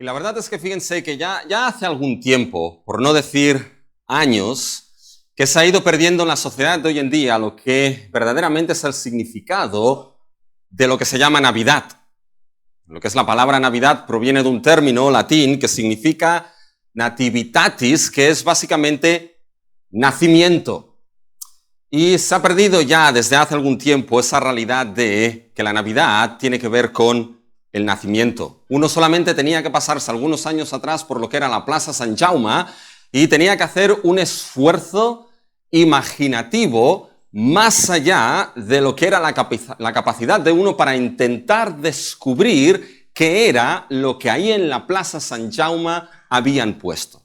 la verdad es que fíjense que ya hace algún tiempo, por no decir años, que se ha ido perdiendo en la sociedad de hoy en día lo que verdaderamente es el significado de lo que se llama Navidad. Lo que es la palabra Navidad proviene de un término latín que significa nativitatis, que es básicamente nacimiento. Y se ha perdido ya desde hace algún tiempo esa realidad de que la Navidad tiene que ver con el nacimiento. Uno solamente tenía que pasarse algunos años atrás por lo que era la Plaza Sant Jaume y tenía que hacer un esfuerzo imaginativo más allá de lo que era la capacidad de uno para intentar descubrir qué era lo que ahí en la Plaza Sant Jaume habían puesto.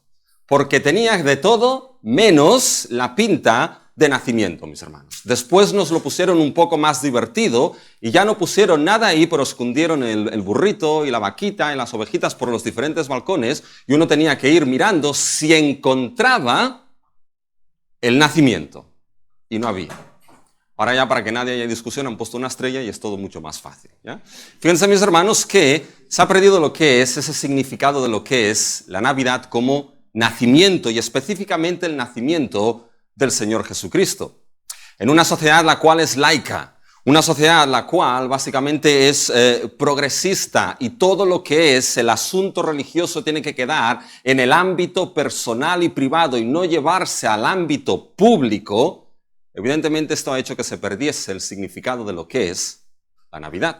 Porque tenía de todo menos la pinta de nacimiento, mis hermanos. Después nos lo pusieron un poco más divertido y ya no pusieron nada ahí, pero escondieron el burrito y la vaquita y las ovejitas por los diferentes balcones y uno tenía que ir mirando si encontraba el nacimiento. Y no había. Ahora ya, para que nadie haya discusión, han puesto una estrella y es todo mucho más fácil, ¿ya? Fíjense, mis hermanos, que se ha perdido lo que es ese significado de lo que es la Navidad como nacimiento y específicamente el nacimiento del Señor Jesucristo. En una sociedad la cual es laica, una sociedad la cual básicamente es progresista y todo lo que es el asunto religioso tiene que quedar en el ámbito personal y privado y no llevarse al ámbito público, evidentemente esto ha hecho que se perdiese el significado de lo que es la Navidad.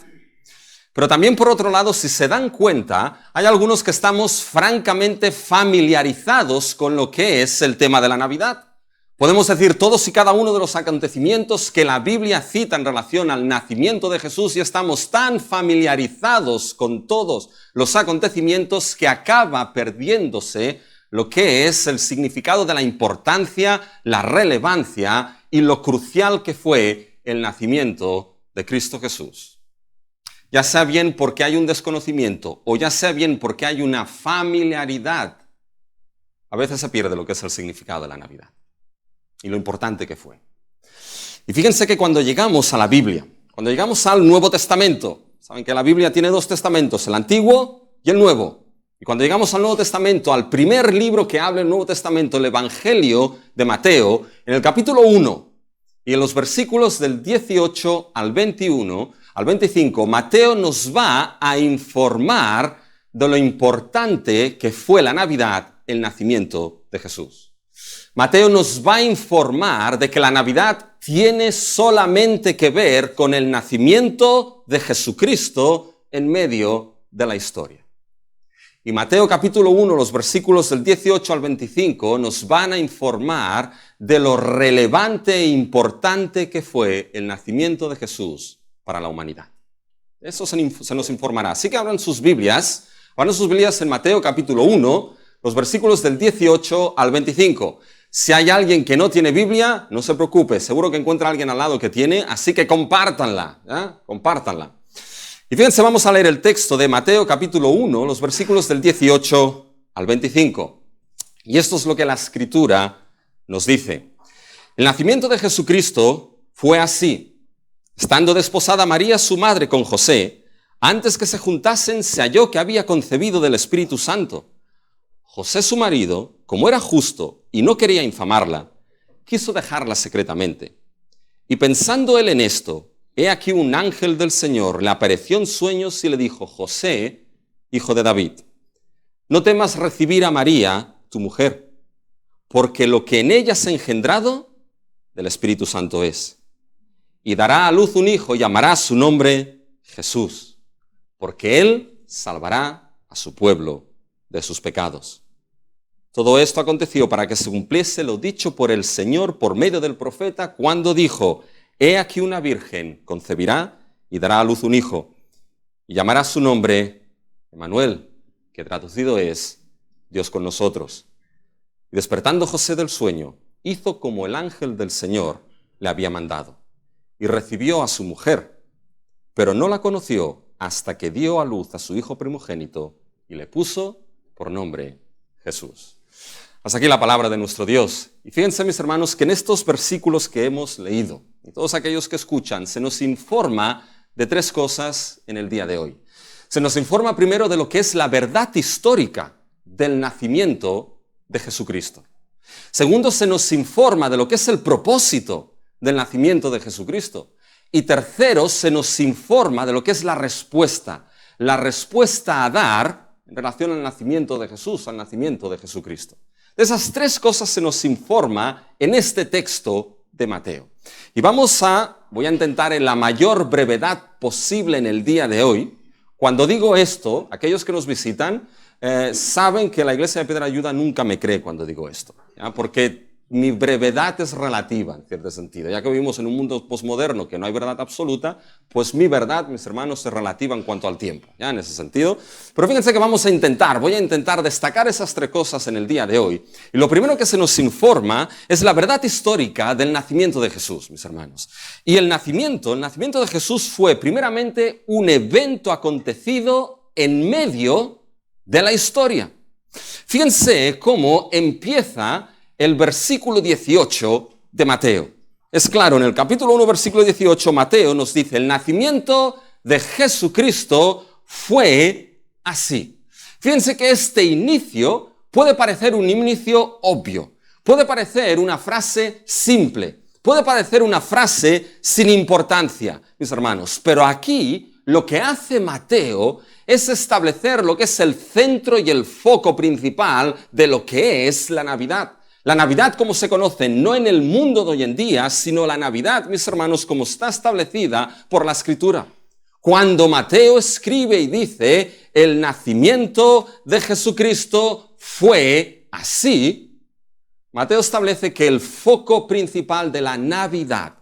Pero también, por otro lado, si se dan cuenta, hay algunos que estamos francamente familiarizados con lo que es el tema de la Navidad. Podemos decir todos y cada uno de los acontecimientos que la Biblia cita en relación al nacimiento de Jesús y estamos tan familiarizados con todos los acontecimientos que acaba perdiéndose lo que es el significado de la importancia, la relevancia y lo crucial que fue el nacimiento de Cristo Jesús. Ya sea bien porque hay un desconocimiento o ya sea bien porque hay una familiaridad, a veces se pierde lo que es el significado de la Navidad y lo importante que fue. Y fíjense que cuando llegamos a la Biblia, cuando llegamos al Nuevo Testamento, saben que la Biblia tiene dos testamentos, el Antiguo y el Nuevo. Y cuando llegamos al Nuevo Testamento, al primer libro que habla el Nuevo Testamento, el Evangelio de Mateo, en el capítulo 1 y en los versículos del 18 al 21, al 25, Mateo nos va a informar de lo importante que fue la Navidad, el nacimiento de Jesús. Mateo nos va a informar de que la Navidad tiene solamente que ver con el nacimiento de Jesucristo en medio de la historia. Y Mateo capítulo 1, los versículos del 18 al 25 nos van a informar de lo relevante e importante que fue el nacimiento de Jesús para la humanidad. Eso se nos informará. Así que abran sus Biblias en Mateo capítulo 1, los versículos del 18 al 25. Si hay alguien que no tiene Biblia, no se preocupe, seguro que encuentra a alguien al lado que tiene, así que compártanla, ¿eh? Compártanla. Y fíjense, vamos a leer el texto de Mateo capítulo 1, los versículos del 18 al 25. Y esto es lo que la Escritura nos dice. El nacimiento de Jesucristo fue así. Estando desposada María, su madre, con José, antes que se juntasen, se halló que había concebido del Espíritu Santo. José, su marido, como era justo y no quería infamarla, quiso dejarla secretamente. Y pensando él en esto, he aquí un ángel del Señor le apareció en sueños y le dijo: José, hijo de David, no temas recibir a María, tu mujer, porque lo que en ella se ha engendrado del Espíritu Santo es. Y dará a luz un hijo y llamará su nombre Jesús, porque él salvará a su pueblo de sus pecados. Todo esto aconteció para que se cumpliese lo dicho por el Señor por medio del profeta cuando dijo: he aquí una virgen concebirá y dará a luz un hijo y llamará su nombre Emmanuel, que traducido es Dios con nosotros. Y despertando José del sueño, hizo como el ángel del Señor le había mandado y recibió a su mujer, pero no la conoció hasta que dio a luz a su hijo primogénito y le puso por nombre Jesús. Hasta aquí la palabra de nuestro Dios. Y fíjense, mis hermanos, que en estos versículos que hemos leído, y todos aquellos que escuchan, se nos informa de tres cosas en el día de hoy. Se nos informa primero de lo que es la verdad histórica del nacimiento de Jesucristo. Segundo, se nos informa de lo que es el propósito del nacimiento de Jesucristo. Y tercero, se nos informa de lo que es la respuesta a dar en relación al nacimiento de Jesús, al nacimiento de Jesucristo. De esas tres cosas se nos informa en este texto de Mateo. Y voy a intentar en la mayor brevedad posible en el día de hoy. Cuando digo esto, aquellos que nos visitan saben que la Iglesia de Piedra Ayuda nunca me cree cuando digo esto, ¿ya? Porque mi brevedad es relativa, en cierto sentido. Ya que vivimos en un mundo posmoderno que no hay verdad absoluta, pues mi verdad, mis hermanos, es relativa en cuanto al tiempo, ya en ese sentido. Pero fíjense que voy a intentar destacar esas tres cosas en el día de hoy. Y lo primero que se nos informa es la verdad histórica del nacimiento de Jesús, mis hermanos. Y el nacimiento de Jesús fue primeramente un evento acontecido en medio de la historia. Fíjense cómo empieza el versículo 18 de Mateo. Es claro, en el capítulo 1, versículo 18, Mateo nos dice, el nacimiento de Jesucristo fue así. Fíjense que este inicio puede parecer un inicio obvio, puede parecer una frase simple, puede parecer una frase sin importancia, mis hermanos, pero aquí lo que hace Mateo es establecer lo que es el centro y el foco principal de lo que es la Navidad. La Navidad como se conoce no en el mundo de hoy en día, sino la Navidad, mis hermanos, como está establecida por la Escritura. Cuando Mateo escribe y dice, el nacimiento de Jesucristo fue así, Mateo establece que el foco principal de la Navidad,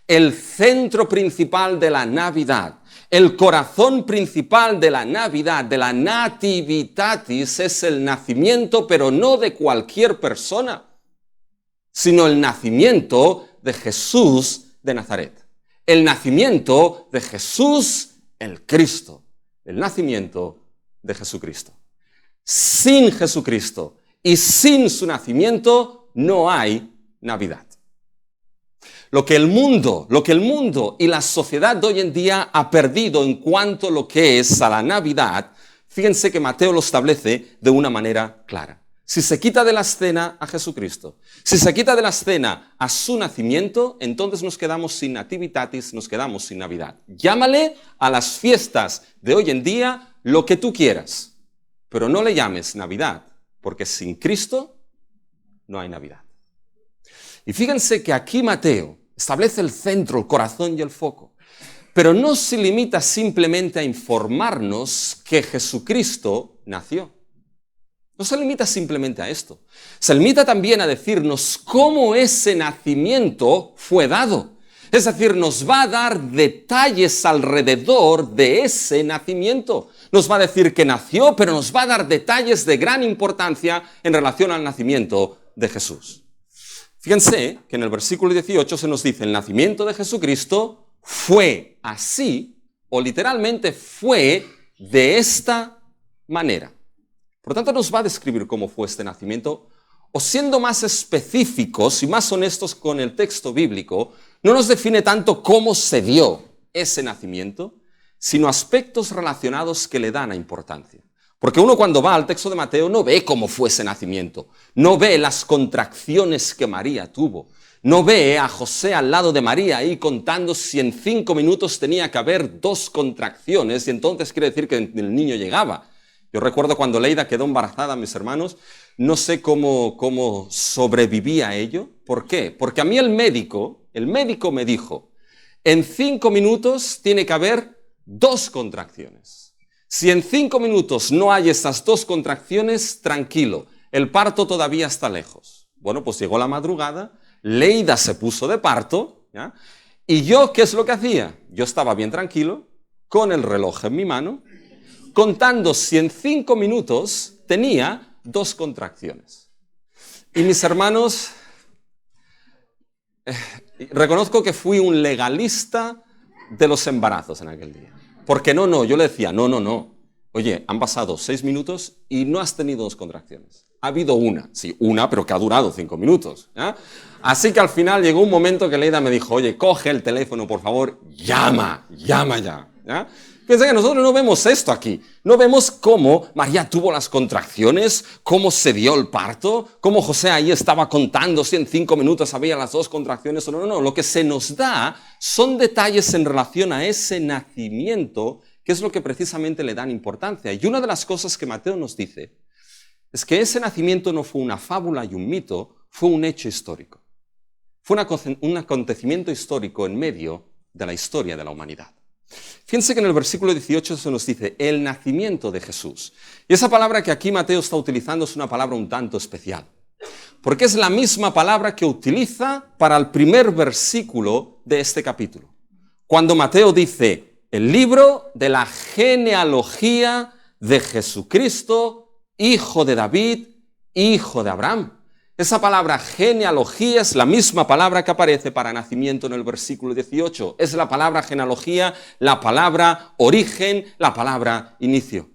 el centro principal de la Navidad, el corazón principal de la Navidad, de la Nativitatis, es el nacimiento, pero no de cualquier persona, sino el nacimiento de Jesús de Nazaret. El nacimiento de Jesús el Cristo. El nacimiento de Jesucristo. Sin Jesucristo y sin su nacimiento no hay Navidad. Lo que el mundo y la sociedad de hoy en día ha perdido en cuanto a lo que es a la Navidad, fíjense que Mateo lo establece de una manera clara. Si se quita de la escena a Jesucristo, si se quita de la escena a su nacimiento, entonces nos quedamos sin nativitatis, nos quedamos sin Navidad. Llámale a las fiestas de hoy en día lo que tú quieras, pero no le llames Navidad, porque sin Cristo no hay Navidad. Y fíjense que aquí Mateo establece el centro, el corazón y el foco, pero no se limita simplemente a informarnos que Jesucristo nació. No se limita simplemente a esto. Se limita también a decirnos cómo ese nacimiento fue dado. Es decir, nos va a dar detalles alrededor de ese nacimiento. Nos va a decir que nació, pero nos va a dar detalles de gran importancia en relación al nacimiento de Jesús. Fíjense que en el versículo 18 se nos dice, el nacimiento de Jesucristo fue así, o literalmente fue de esta manera. Por lo tanto, nos va a describir cómo fue este nacimiento, o siendo más específicos y más honestos con el texto bíblico, no nos define tanto cómo se dio ese nacimiento, sino aspectos relacionados que le dan a importancia. Porque uno cuando va al texto de Mateo no ve cómo fue ese nacimiento, no ve las contracciones que María tuvo, no ve a José al lado de María ahí contando si en 5 minutos tenía que haber 2 contracciones y entonces quiere decir que el niño llegaba. Yo recuerdo cuando Leida quedó embarazada, mis hermanos, no sé cómo sobreviví a ello. ¿Por qué? Porque a mí el médico me dijo, en 5 minutos tiene que haber 2 contracciones. Si en 5 minutos no hay esas 2 contracciones, tranquilo, el parto todavía está lejos. Bueno, pues llegó la madrugada, Leida se puso de parto, ¿ya? Y yo, ¿qué es lo que hacía? Yo estaba bien tranquilo, con el reloj en mi mano, contando si en 5 minutos tenía 2 contracciones. Y mis hermanos, reconozco que fui un legalista de los embarazos en aquel día. Porque yo le decía, no. Oye, han pasado 6 minutos y no has tenido 2 contracciones. Ha habido una, sí, una, pero que ha durado 5 minutos. ¿Ya? Así que al final llegó un momento que Leida me dijo, oye, coge el teléfono, por favor, llama ya. ¿Ya? Piensa que nosotros no vemos esto aquí. No vemos cómo María tuvo las contracciones, cómo se dio el parto, cómo José ahí estaba contando si en 5 minutos había las 2 contracciones. No. Lo que se nos da son detalles en relación a ese nacimiento, que es lo que precisamente le dan importancia. Y una de las cosas que Mateo nos dice es que ese nacimiento no fue una fábula y un mito, fue un hecho histórico. Fue un acontecimiento histórico en medio de la historia de la humanidad. Fíjense que en el versículo 18 se nos dice el nacimiento de Jesús. Y esa palabra que aquí Mateo está utilizando es una palabra un tanto especial, porque es la misma palabra que utiliza para el primer versículo de este capítulo. Cuando Mateo dice el libro de la genealogía de Jesucristo, hijo de David, hijo de Abraham. Esa palabra genealogía es la misma palabra que aparece para nacimiento en el versículo 18. Es la palabra genealogía, la palabra origen, la palabra inicio.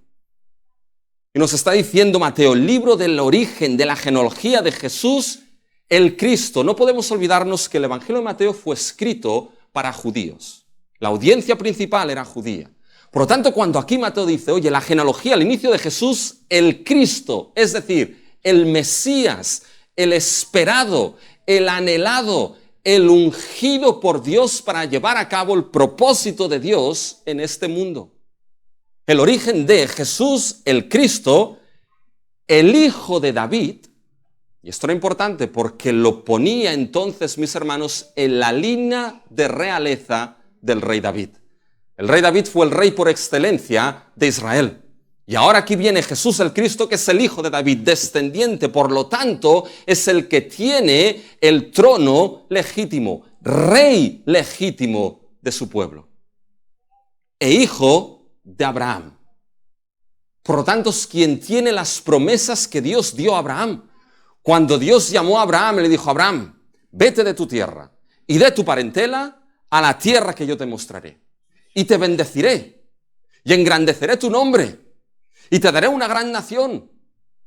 Y nos está diciendo Mateo, el libro del origen, de la genealogía de Jesús, el Cristo. No podemos olvidarnos que el Evangelio de Mateo fue escrito para judíos. La audiencia principal era judía. Por lo tanto, cuando aquí Mateo dice, oye, la genealogía, el inicio de Jesús, el Cristo, es decir, el Mesías, el esperado, el anhelado, el ungido por Dios para llevar a cabo el propósito de Dios en este mundo. El origen de Jesús, el Cristo, el hijo de David, y esto era importante porque lo ponía entonces, mis hermanos, en la línea de realeza del rey David. El rey David fue el rey por excelencia de Israel. Y ahora aquí viene Jesús el Cristo, que es el hijo de David, descendiente, por lo tanto, es el que tiene el trono legítimo, rey legítimo de su pueblo. E hijo de Abraham. Por lo tanto, es quien tiene las promesas que Dios dio a Abraham. Cuando Dios llamó a Abraham, le dijo, Abraham, vete de tu tierra y de tu parentela a la tierra que yo te mostraré. Y te bendeciré y engrandeceré tu nombre. Y te daré una gran nación.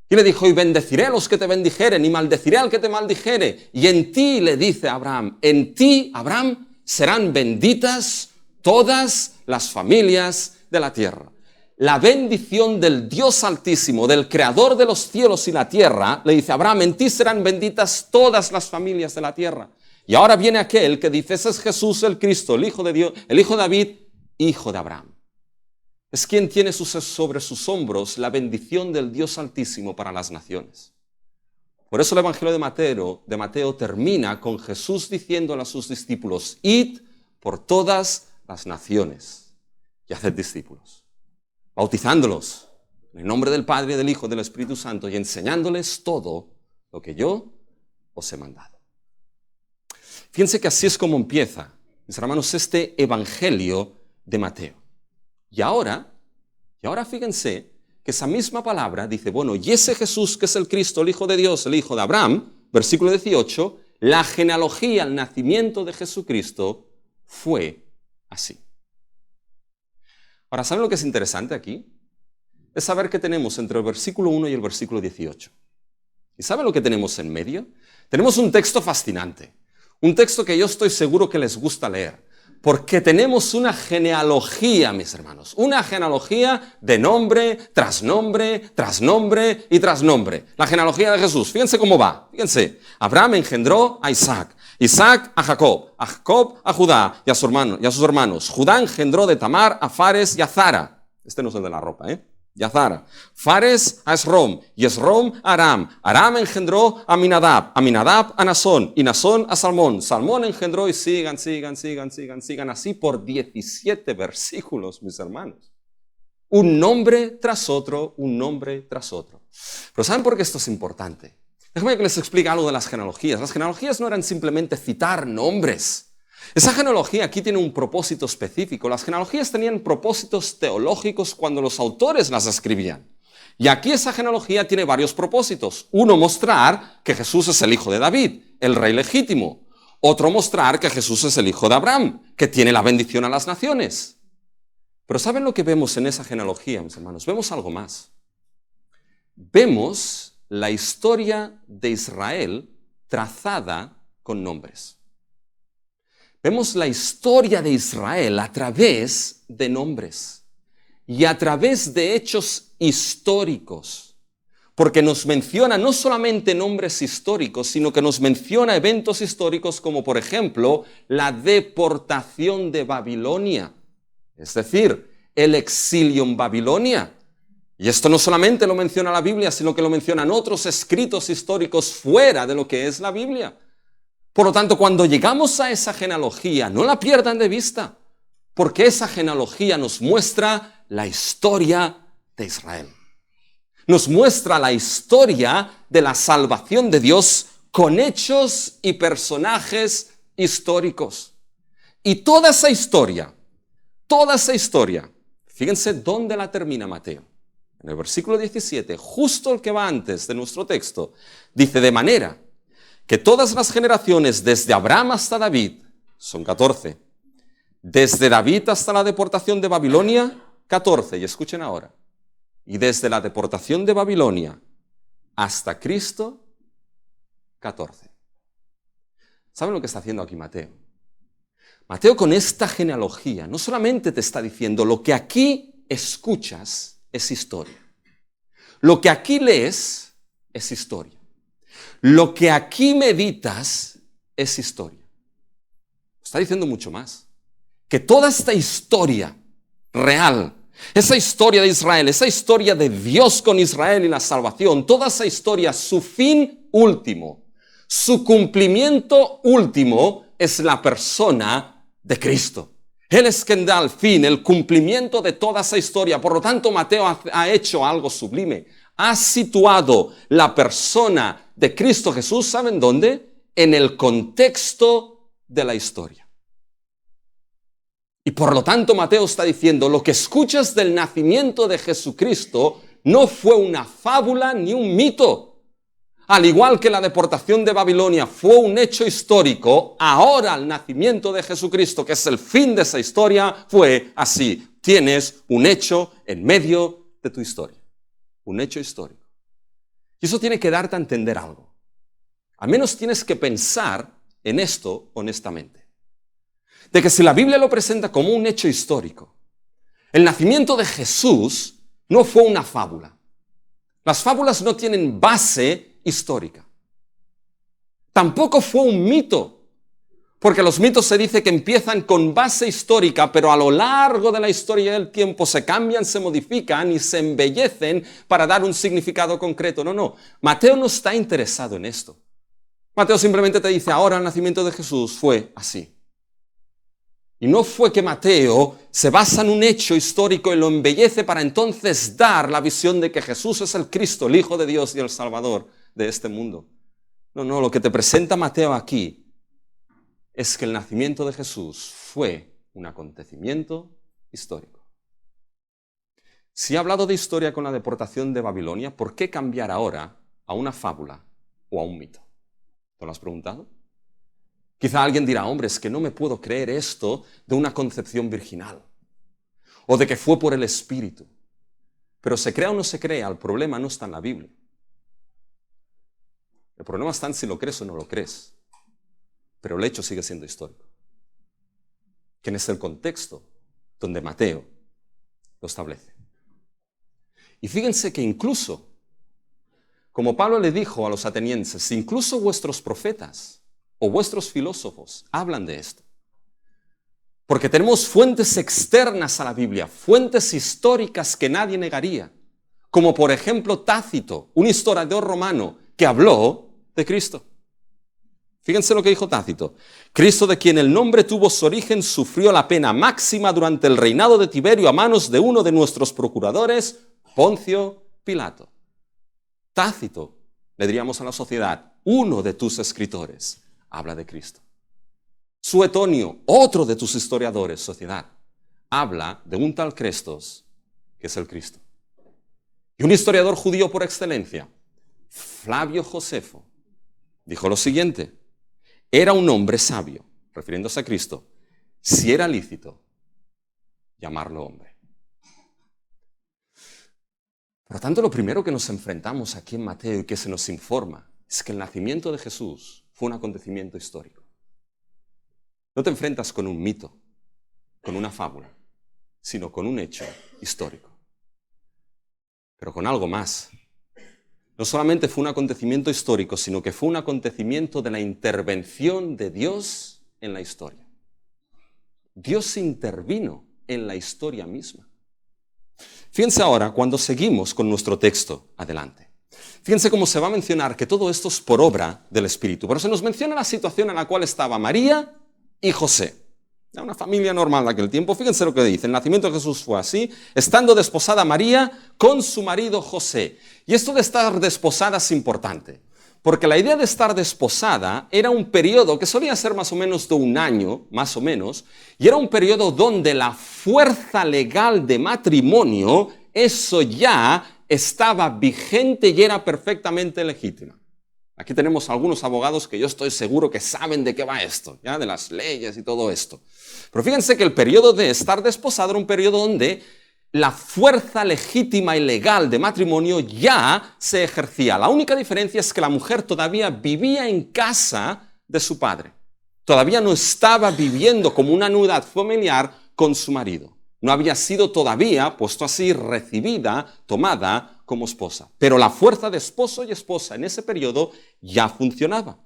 Y le dijo, y bendeciré a los que te bendijeren, y maldeciré al que te maldijere. Y en ti, le dice Abraham, en ti, Abraham, serán benditas todas las familias de la tierra. La bendición del Dios Altísimo, del Creador de los cielos y la tierra, le dice, Abraham, en ti serán benditas todas las familias de la tierra. Y ahora viene aquel que dice, ese es Jesús el Cristo, el Hijo de Dios, el Hijo de David, hijo de Abraham. Es quien tiene sobre sus hombros la bendición del Dios Altísimo para las naciones. Por eso el Evangelio de Mateo termina con Jesús diciéndole a sus discípulos, id por todas las naciones y haced discípulos, bautizándolos en el nombre del Padre, del Hijo y del Espíritu Santo y enseñándoles todo lo que yo os he mandado. Fíjense que así es como empieza, mis hermanos, este Evangelio de Mateo. Y ahora fíjense que esa misma palabra dice, bueno, y ese Jesús que es el Cristo, el Hijo de Dios, el Hijo de Abraham, versículo 18, la genealogía, el nacimiento de Jesucristo fue así. Ahora, ¿saben lo que es interesante aquí? Es saber qué tenemos entre el versículo 1 y el versículo 18. ¿Y saben lo que tenemos en medio? Tenemos un texto fascinante, un texto que yo estoy seguro que les gusta leer. Porque tenemos una genealogía, mis hermanos, una genealogía de nombre, tras nombre, tras nombre y tras nombre. La genealogía de Jesús, fíjense cómo va, fíjense. Abraham engendró a Isaac, Isaac a Jacob a Judá y a sus hermanos. Judá engendró de Tamar a Fares y a Zara. Este no es el de la ropa, y a Zara. Fares a Esrom, y Esrom a Aram. Aram engendró a Aminadab, Aminadab a Nasón, y Nasón a Salmón. Salmón engendró y sigan así por 17 versículos, mis hermanos. Un nombre tras otro, un nombre tras otro. Pero ¿saben por qué esto es importante? Déjenme que les explique algo de las genealogías. Las genealogías no eran simplemente citar nombres. Esa genealogía aquí tiene un propósito específico. Las genealogías tenían propósitos teológicos cuando los autores las escribían. Y aquí esa genealogía tiene varios propósitos. Uno, mostrar que Jesús es el hijo de David, el rey legítimo. Otro, mostrar que Jesús es el hijo de Abraham, que tiene la bendición a las naciones. Pero ¿saben lo que vemos en esa genealogía, mis hermanos? Vemos algo más. Vemos la historia de Israel trazada con nombres. Vemos la historia de Israel a través de nombres. y a través de hechos históricos, porque nos menciona no solamente nombres históricos, sino que nos menciona eventos históricos como por ejemplo la deportación de Babilonia, es decir, el exilio en Babilonia. Y esto no solamente lo menciona la Biblia, sino que lo mencionan otros escritos históricos fuera de lo que es la Biblia. Por lo tanto, cuando llegamos a esa genealogía, no la pierdan de vista, porque esa genealogía nos muestra la historia de Israel. Nos muestra la historia de la salvación de Dios con hechos y personajes históricos. Y toda esa historia, fíjense dónde la termina Mateo. En el versículo 17, justo el que va antes de nuestro texto, dice: de manera que todas las generaciones desde Abraham hasta David, son 14, desde David hasta la deportación de Babilonia, 14, y escuchen ahora, y desde la deportación de Babilonia hasta Cristo, 14. ¿Saben lo que está haciendo aquí Mateo? Mateo con esta genealogía no solamente te está diciendo lo que aquí escuchas es historia. Lo que aquí lees es historia. Lo que aquí meditas es historia. Está diciendo mucho más. Que toda esta historia real, esa historia de Israel, esa historia de Dios con Israel y la salvación, toda esa historia, su fin último, su cumplimiento último es la persona de Cristo. Él es quien da al fin el cumplimiento de toda esa historia. Por lo tanto, Mateo ha hecho algo sublime. Ha situado la persona de Cristo Jesús, ¿saben dónde? En el contexto de la historia. Y por lo tanto, Mateo está diciendo, lo que escuchas del nacimiento de Jesucristo no fue una fábula ni un mito. Al igual que la deportación de Babilonia fue un hecho histórico, ahora el nacimiento de Jesucristo, que es el fin de esa historia, fue así. Tienes un hecho en medio de tu historia. Un hecho histórico. Y eso tiene que darte a entender algo. Al menos tienes que pensar en esto honestamente. De que si la Biblia lo presenta como un hecho histórico, el nacimiento de Jesús no fue una fábula. Las fábulas no tienen base histórica. Tampoco fue un mito, porque los mitos se dice que empiezan con base histórica, pero a lo largo de la historia del tiempo se cambian, se modifican y se embellecen para dar un significado concreto. No. Mateo no está interesado en esto. Mateo simplemente te dice, ahora el nacimiento de Jesús fue así. Y no fue que Mateo se basa en un hecho histórico y lo embellece para entonces dar la visión de que Jesús es el Cristo, el Hijo de Dios y el Salvador de este mundo. No, lo que te presenta Mateo aquí es que el nacimiento de Jesús fue un acontecimiento histórico. Si he hablado de historia con la deportación de Babilonia, ¿por qué cambiar ahora a una fábula o a un mito? ¿Te lo has preguntado? Quizá alguien dirá, hombre, es que no me puedo creer esto de una concepción virginal o de que fue por el Espíritu. Pero se crea o no se crea, el problema no está en la Biblia. El problema está en si lo crees o no lo crees. Pero el hecho sigue siendo histórico. Que es el contexto donde Mateo lo establece. Y fíjense que incluso, como Pablo le dijo a los atenienses, incluso vuestros profetas o vuestros filósofos hablan de esto. Porque tenemos fuentes externas a la Biblia, fuentes históricas que nadie negaría. Como por ejemplo Tácito, un historiador romano que habló de Cristo. Fíjense lo que dijo Tácito. Cristo, de quien el nombre tuvo su origen, sufrió la pena máxima durante el reinado de Tiberio a manos de uno de nuestros procuradores, Poncio Pilato. Tácito, le diríamos a la sociedad, uno de tus escritores, habla de Cristo. Suetonio, otro de tus historiadores, sociedad, habla de un tal Crestos, que es el Cristo. Y un historiador judío por excelencia, Flavio Josefo, dijo lo siguiente: era un hombre sabio, refiriéndose a Cristo, si era lícito llamarlo hombre. Por lo tanto, lo primero que nos enfrentamos aquí en Mateo y que se nos informa es que el nacimiento de Jesús fue un acontecimiento histórico. No te enfrentas con un mito, con una fábula, sino con un hecho histórico. Pero con algo más. No solamente fue un acontecimiento histórico, sino que fue un acontecimiento de la intervención de Dios en la historia. Dios intervino en la historia misma. Fíjense ahora, cuando seguimos con nuestro texto adelante. Fíjense cómo se va a mencionar que todo esto es por obra del Espíritu. Pero se nos menciona la situación en la cual estaba María y José. Era una familia normal de aquel tiempo. Fíjense lo que dice. El nacimiento de Jesús fue así, estando desposada María con su marido José. Y esto de estar desposada es importante, porque la idea de estar desposada era un periodo que solía ser más o menos de un año, más o menos, y era un periodo donde la fuerza legal de matrimonio, eso ya estaba vigente y era perfectamente legítima. Aquí tenemos algunos abogados que yo estoy seguro que saben de qué va esto, ya de las leyes y todo esto. Pero fíjense que el periodo de estar desposado era un periodo donde la fuerza legítima y legal de matrimonio ya se ejercía. La única diferencia es que la mujer todavía vivía en casa de su padre. Todavía no estaba viviendo como una unidad familiar con su marido. No había sido todavía, puesto así, recibida, tomada como esposa. Pero la fuerza de esposo y esposa en ese periodo ya funcionaba.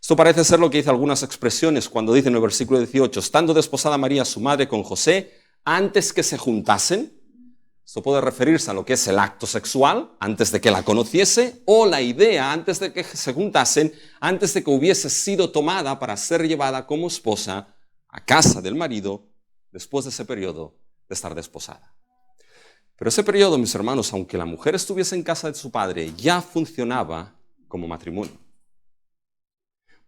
Esto parece ser lo que dice algunas expresiones cuando dice en el versículo 18, estando desposada María su madre con José, antes que se juntasen. Esto puede referirse a lo que es el acto sexual, antes de que la conociese, o la idea antes de que se juntasen, antes de que hubiese sido tomada para ser llevada como esposa a casa del marido, después de ese periodo de estar desposada. Pero ese periodo, mis hermanos, aunque la mujer estuviese en casa de su padre, ya funcionaba como matrimonio.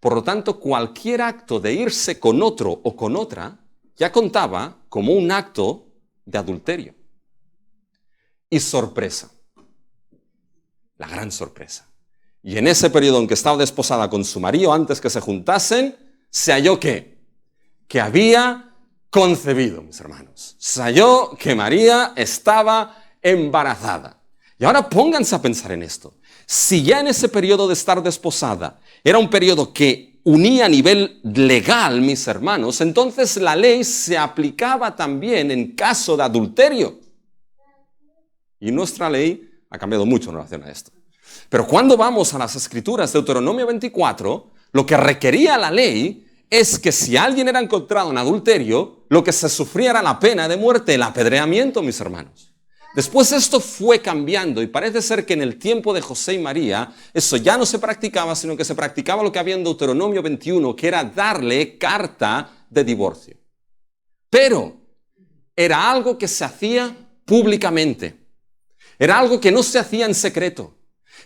Por lo tanto, cualquier acto de irse con otro o con otra ya contaba como un acto de adulterio. Y sorpresa, la gran sorpresa. Y en ese periodo en que estaba desposada con su marido, antes que se juntasen, se halló que había concebido, mis hermanos. Se halló que María estaba embarazada. Y ahora pónganse a pensar en esto. Si ya en ese periodo de estar desposada era un periodo que unía a nivel legal, mis hermanos, entonces la ley se aplicaba también en caso de adulterio. Y nuestra ley ha cambiado mucho en relación a esto. Pero cuando vamos a las Escrituras de Deuteronomio 24, lo que requería la ley es que si alguien era encontrado en adulterio, lo que se sufría era la pena de muerte, el apedreamiento, mis hermanos. Después esto fue cambiando y parece ser que en el tiempo de José y María eso ya no se practicaba, sino que se practicaba lo que había en Deuteronomio 21, que era darle carta de divorcio. Pero era algo que se hacía públicamente. Era algo que no se hacía en secreto.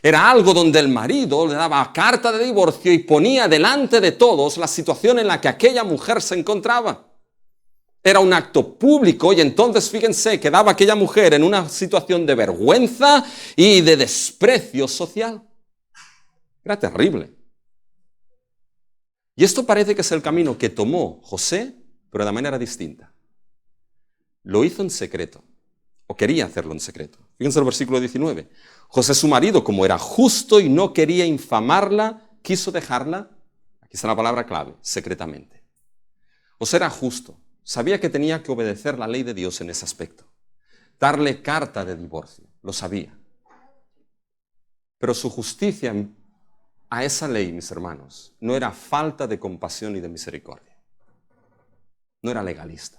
Era algo donde el marido le daba carta de divorcio y ponía delante de todos la situación en la que aquella mujer se encontraba. Era un acto público y entonces fíjense, quedaba aquella mujer en una situación de vergüenza y de desprecio social. Era terrible. Y esto parece que es el camino que tomó José, pero de manera distinta. Lo hizo en secreto. O quería hacerlo en secreto. Fíjense el versículo 19. José, su marido, como era justo y no quería infamarla, quiso dejarla, aquí está la palabra clave, secretamente. José era justo, sabía que tenía que obedecer la ley de Dios en ese aspecto. Darle carta de divorcio, lo sabía. Pero su justicia a esa ley, mis hermanos, no era falta de compasión y de misericordia. No era legalista.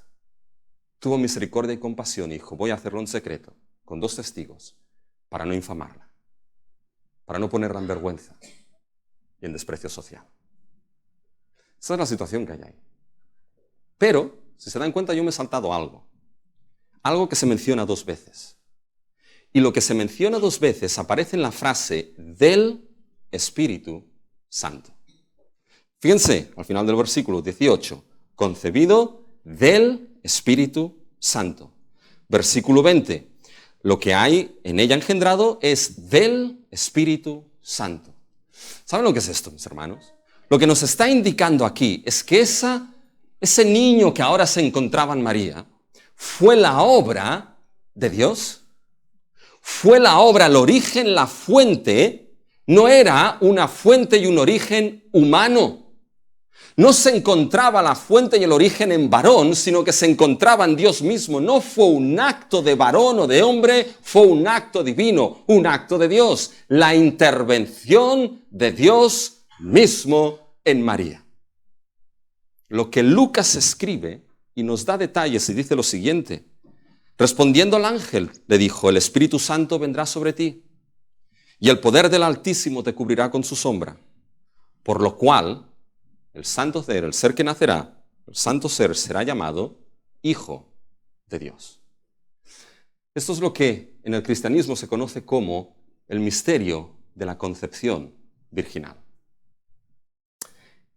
Tuvo misericordia y compasión y dijo, voy a hacerlo en secreto, con 2 testigos, para no infamarla, para no ponerla en vergüenza y en desprecio social. Esa es la situación que hay ahí. Pero, si se dan cuenta, yo me he saltado algo. Algo que se menciona 2 veces. Y lo que se menciona 2 veces aparece en la frase del Espíritu Santo. Fíjense, al final del versículo 18, concebido del Espíritu Santo. Versículo 20, lo que hay en ella engendrado es del Espíritu Santo. ¿Saben lo que es esto, mis hermanos? Lo que nos está indicando aquí es que ese niño que ahora se encontraba en María fue la obra de Dios. Fue la obra, el origen, la fuente, no era una fuente y un origen humano. No se encontraba la fuente y el origen en varón, sino que se encontraba en Dios mismo. No fue un acto de varón o de hombre, fue un acto divino, un acto de Dios. La intervención de Dios mismo en María. Lo que Lucas escribe y nos da detalles y dice lo siguiente. Respondiendo al ángel, le dijo, el Espíritu Santo vendrá sobre ti y el poder del Altísimo te cubrirá con su sombra. Por lo cual, el santo ser, el ser que nacerá, el santo ser será llamado Hijo de Dios. Esto es lo que en el cristianismo se conoce como el misterio de la concepción virginal.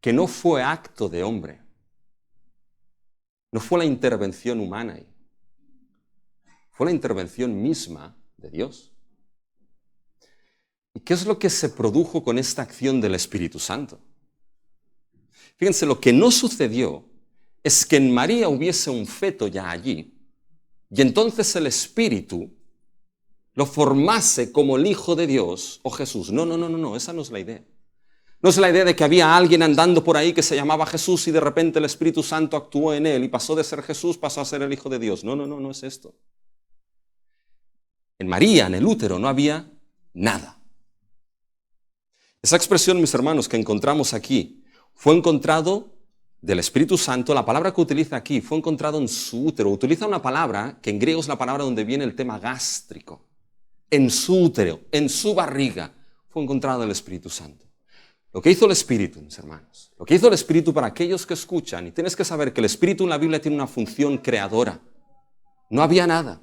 Que no fue acto de hombre, no fue la intervención humana ahí, fue la intervención misma de Dios. ¿Y qué es lo que se produjo con esta acción del Espíritu Santo? Fíjense, lo que no sucedió es que en María hubiese un feto ya allí y entonces el Espíritu lo formase como el Hijo de Dios o Jesús. No, esa no es la idea. No es la idea de que había alguien andando por ahí que se llamaba Jesús y de repente el Espíritu Santo actuó en él y pasó de ser Jesús, pasó a ser el Hijo de Dios. No es esto. En María, en el útero, no había nada. Esa expresión, mis hermanos, que encontramos aquí, fue encontrado del Espíritu Santo, la palabra que utiliza aquí, fue encontrado en su útero. Utiliza una palabra que en griego es la palabra donde viene el tema gástrico. En su útero, en su barriga, fue encontrado el Espíritu Santo. Lo que hizo el Espíritu, mis hermanos, lo que hizo el Espíritu para aquellos que escuchan, y tienes que saber que el Espíritu en la Biblia tiene una función creadora. No había nada.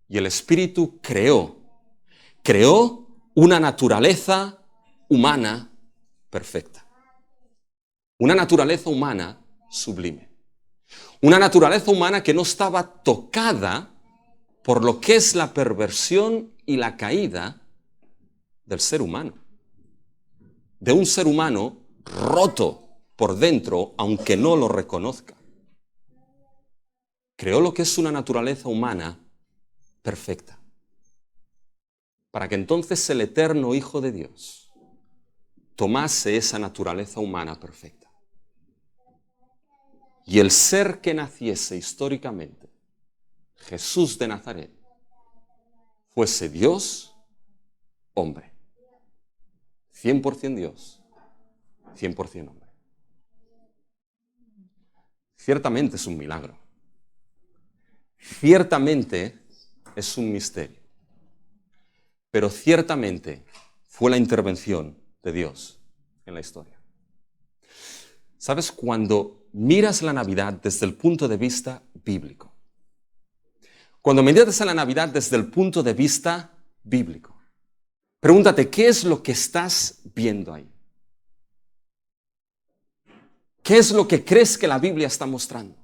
Y el Espíritu creó una naturaleza humana perfecta. Una naturaleza humana sublime. Una naturaleza humana que no estaba tocada por lo que es la perversión y la caída del ser humano. De un ser humano roto por dentro, aunque no lo reconozca. Creó lo que es una naturaleza humana perfecta. Para que entonces el eterno Hijo de Dios tomase esa naturaleza humana perfecta. Y el ser que naciese históricamente, Jesús de Nazaret, fuese Dios, hombre. 100% Dios, 100% hombre. Ciertamente es un milagro. Ciertamente es un misterio. Pero ciertamente fue la intervención de Dios en la historia. ¿Sabes? Cuando miras la Navidad desde el punto de vista bíblico, cuando miras a la Navidad desde el punto de vista bíblico, pregúntate, ¿qué es lo que estás viendo ahí? ¿Qué es lo que crees que la Biblia está mostrando?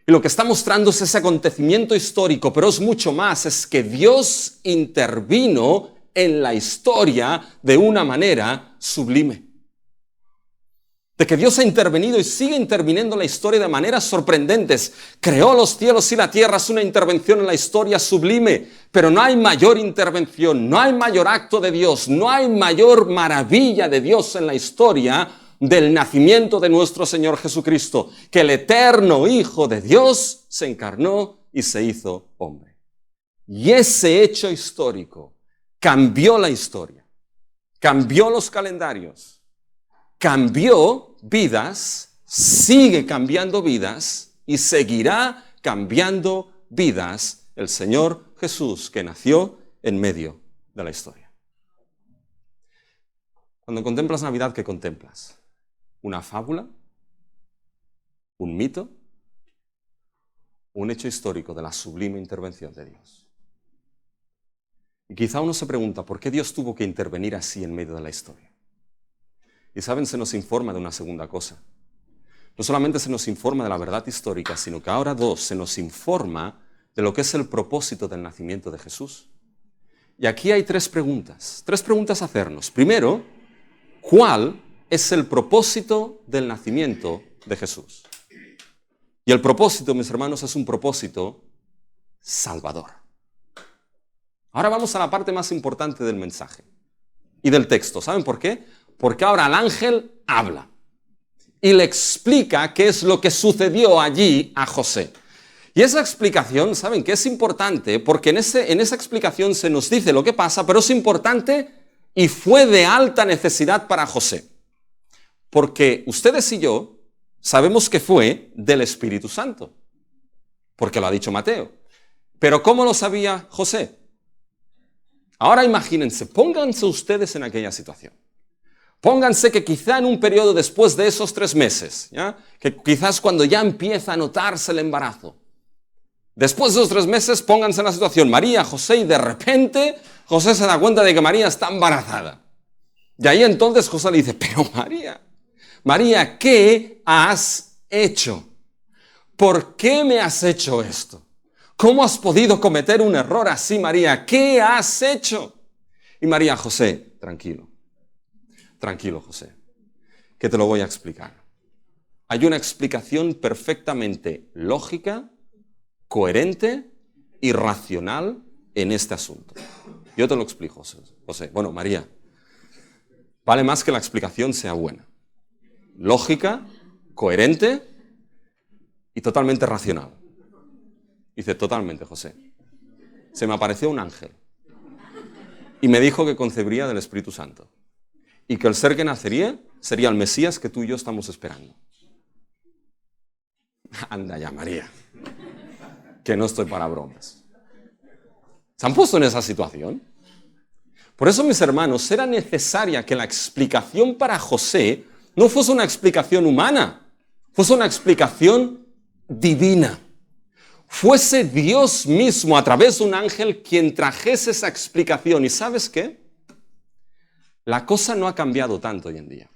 Y lo que está mostrando es ese acontecimiento histórico, pero es mucho más, es que Dios intervino en la historia de una manera sublime. De que Dios ha intervenido y sigue interviniendo en la historia de maneras sorprendentes. Creó los cielos y la tierra, es una intervención en la historia sublime, pero no hay mayor intervención, no hay mayor acto de Dios, no hay mayor maravilla de Dios en la historia del nacimiento de nuestro Señor Jesucristo, que el eterno Hijo de Dios se encarnó y se hizo hombre. Y ese hecho histórico cambió la historia, cambió los calendarios, cambió vidas, sigue cambiando vidas y seguirá cambiando vidas el Señor Jesús que nació en medio de la historia. Cuando contemplas Navidad, ¿qué contemplas? ¿Una fábula? ¿Un mito? ¿Un hecho histórico de la sublime intervención de Dios? Y quizá uno se pregunta, ¿por qué Dios tuvo que intervenir así en medio de la historia? Y saben, se nos informa de una segunda cosa. No solamente se nos informa de la verdad histórica, sino que ahora se nos informa de lo que es el propósito del nacimiento de Jesús. Y aquí hay tres preguntas a hacernos. Primero, ¿cuál es el propósito del nacimiento de Jesús? Y el propósito, mis hermanos, es un propósito salvador. Ahora vamos a la parte más importante del mensaje y del texto. ¿Saben por qué? Porque ahora el ángel habla. y le explica qué es lo que sucedió allí a José. Y esa explicación, ¿saben qué es importante? Porque en esa explicación se nos dice lo que pasa, pero es importante y fue de alta necesidad para José. Porque ustedes y yo sabemos que fue del Espíritu Santo, porque lo ha dicho Mateo. Pero ¿cómo lo sabía José? Ahora imagínense, pónganse ustedes en aquella situación. Pónganse que quizá en un periodo después de esos 3 meses, ¿ya? Que quizás cuando ya empieza a notarse el embarazo, después de esos 3 meses, pónganse en la situación, María, José, y de repente José se da cuenta de que María está embarazada. Y ahí entonces José le dice, pero María, ¿qué has hecho? ¿Por qué me has hecho esto? ¿Cómo has podido cometer un error así, María? ¿Qué has hecho? Y María, José, tranquilo, José, que te lo voy a explicar. Hay una explicación perfectamente lógica, coherente y racional en este asunto. Yo te lo explico, José. Bueno, María, vale más que la explicación sea buena. Lógica, coherente y totalmente racional. Dice, totalmente, José. Se me apareció un ángel y me dijo que concebiría del Espíritu Santo y que el ser que nacería sería el Mesías que tú y yo estamos esperando. Anda ya, María, que no estoy para bromas. ¿Se han puesto en esa situación? Por eso, mis hermanos, era necesaria que la explicación para José no fuese una explicación humana, fuese una explicación divina. Fuese Dios mismo a través de un ángel quien trajese esa explicación. ¿Y sabes qué? La cosa no ha cambiado tanto hoy en día.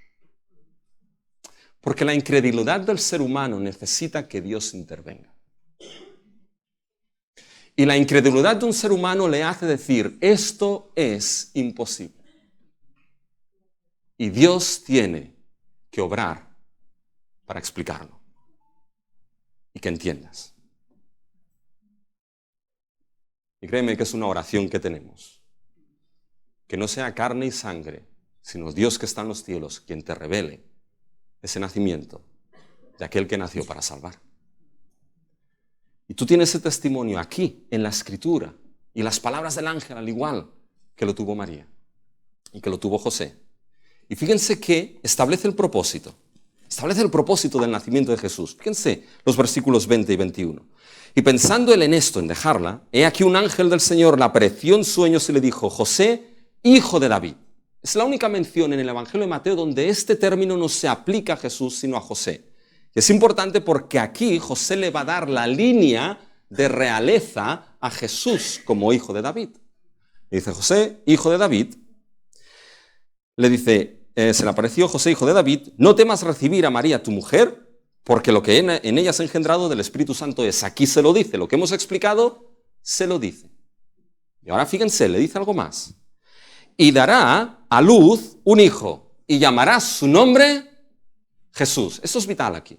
Porque la incredulidad del ser humano necesita que Dios intervenga. Y la incredulidad de un ser humano le hace decir, esto es imposible. Y Dios tiene que obrar para explicarlo. Y que entiendas. Y créeme que es una oración que tenemos. Que no sea carne y sangre, sino Dios que está en los cielos, quien te revele ese nacimiento de aquel que nació para salvar. Y tú tienes ese testimonio aquí, en la Escritura, y las palabras del ángel, al igual que lo tuvo María y que lo tuvo José. Y fíjense que establece el propósito del nacimiento de Jesús. Fíjense los versículos 20 y 21. Y pensando él en esto, en dejarla, he aquí un ángel del Señor le apareció en sueños y le dijo, José, hijo de David. Es la única mención en el Evangelio de Mateo donde este término no se aplica a Jesús, sino a José. Y es importante porque aquí José le va a dar la línea de realeza a Jesús como hijo de David. Y dice, José, hijo de David, le dice, se le apareció José, hijo de David, no temas recibir a María, tu mujer, porque lo que en ella se ha engendrado del Espíritu Santo es. Aquí se lo dice, lo que hemos explicado, se lo dice. Y ahora fíjense, le dice algo más. Y dará a luz un hijo, y llamará su nombre Jesús. Eso es vital aquí.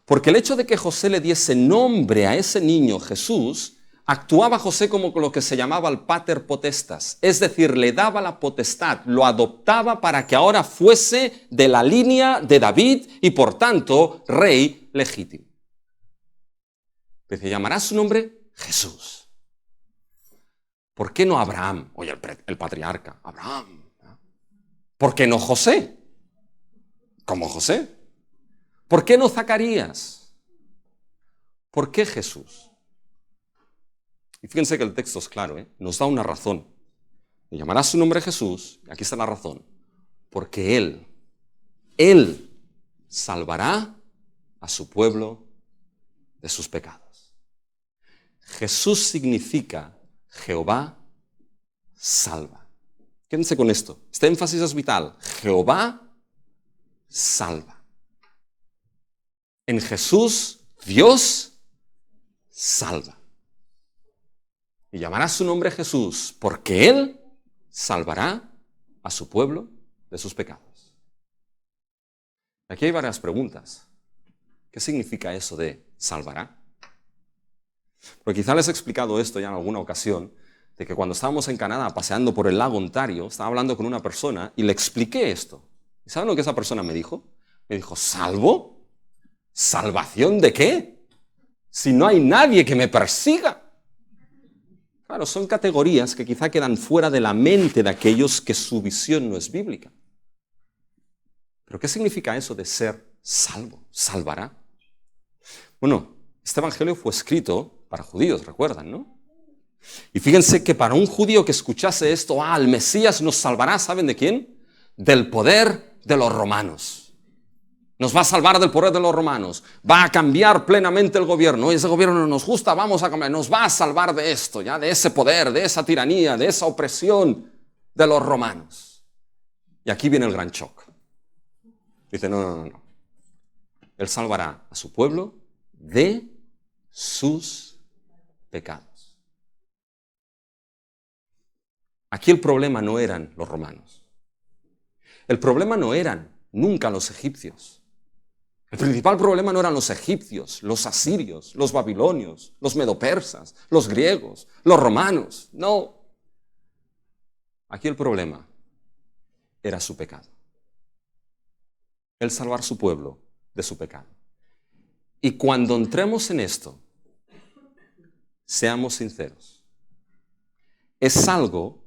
Porque el hecho de que José le diese nombre a ese niño Jesús, actuaba José como lo que se llamaba el pater potestas. Es decir, le daba la potestad, lo adoptaba para que ahora fuese de la línea de David y por tanto rey legítimo. Dice, llamará su nombre Jesús. ¿Por qué no Abraham? Oye, el patriarca, Abraham. ¿Por qué no José? Como José. ¿Por qué no Zacarías? ¿Por qué Jesús? Y fíjense que el texto es claro, nos da una razón. Le llamará su nombre Jesús, y aquí está la razón. Porque Él salvará a su pueblo de sus pecados. Jesús significa Jehová salva. Quédense con esto. Este énfasis es vital. Jehová salva. En Jesús, Dios salva. Y llamará su nombre Jesús, porque Él salvará a su pueblo de sus pecados. Aquí hay varias preguntas. ¿Qué significa eso de salvará? Porque quizá les he explicado esto ya en alguna ocasión, de que cuando estábamos en Canadá paseando por el lago Ontario, estaba hablando con una persona y le expliqué esto. ¿Y saben lo que esa persona me dijo? Me dijo, ¿salvo? ¿Salvación de qué? Si no hay nadie que me persiga. Claro, son categorías que quizá quedan fuera de la mente de aquellos que su visión no es bíblica. ¿Pero qué significa eso de ser salvo? ¿Salvará? Bueno, este evangelio fue escrito para judíos, recuerdan, ¿no? Y fíjense que para un judío que escuchase esto, el Mesías nos salvará, ¿saben de quién? Del poder de los romanos. Nos va a salvar del poder de los romanos. Va a cambiar plenamente el gobierno. Ese gobierno no nos gusta, vamos a cambiar. Nos va a salvar de esto, ya, de ese poder, de esa tiranía, de esa opresión de los romanos. Y aquí viene el gran shock. Dice, no. Él salvará a su pueblo de sus pecados. Aquí el problema no eran los romanos. El problema no eran nunca los egipcios. El principal problema no eran los egipcios, los asirios, los babilonios, los medopersas, los griegos, los romanos. No. Aquí el problema era su pecado. El salvar su pueblo de su pecado. Y cuando entremos en esto, seamos sinceros, es algo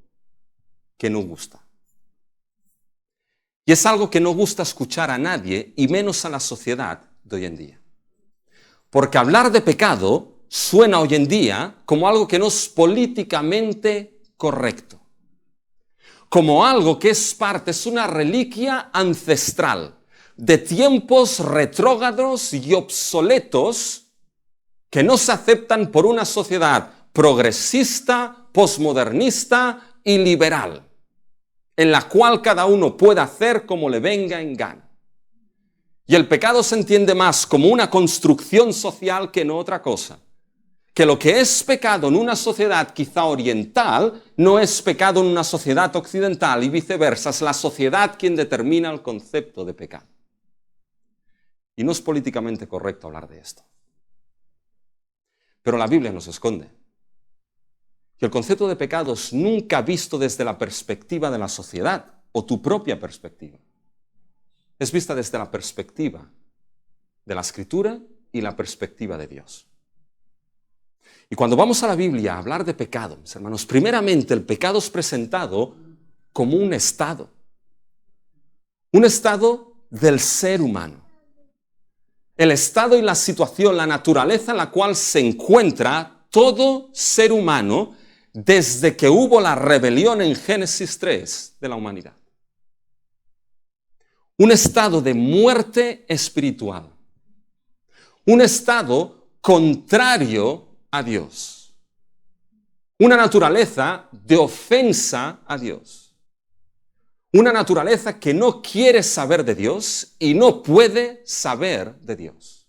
que no gusta. Y es algo que no gusta escuchar a nadie, y menos a la sociedad de hoy en día. Porque hablar de pecado suena hoy en día como algo que no es políticamente correcto. Como algo que es una reliquia ancestral de tiempos retrógrados y obsoletos que no se aceptan por una sociedad progresista, posmodernista y liberal, en la cual cada uno puede hacer como le venga en gana. Y el pecado se entiende más como una construcción social que no otra cosa. Que lo que es pecado en una sociedad quizá oriental no es pecado en una sociedad occidental y viceversa. Es la sociedad quien determina el concepto de pecado. Y no es políticamente correcto hablar de esto. Pero la Biblia nos esconde que el concepto de pecado es nunca visto desde la perspectiva de la sociedad o tu propia perspectiva. Es vista desde la perspectiva de la Escritura y la perspectiva de Dios. Y cuando vamos a la Biblia a hablar de pecado, mis hermanos, primeramente el pecado es presentado como un estado del ser humano. El estado y la situación, la naturaleza en la cual se encuentra todo ser humano desde que hubo la rebelión en Génesis 3 de la humanidad. Un estado de muerte espiritual. Un estado contrario a Dios. Una naturaleza de ofensa a Dios. Una naturaleza que no quiere saber de Dios y no puede saber de Dios.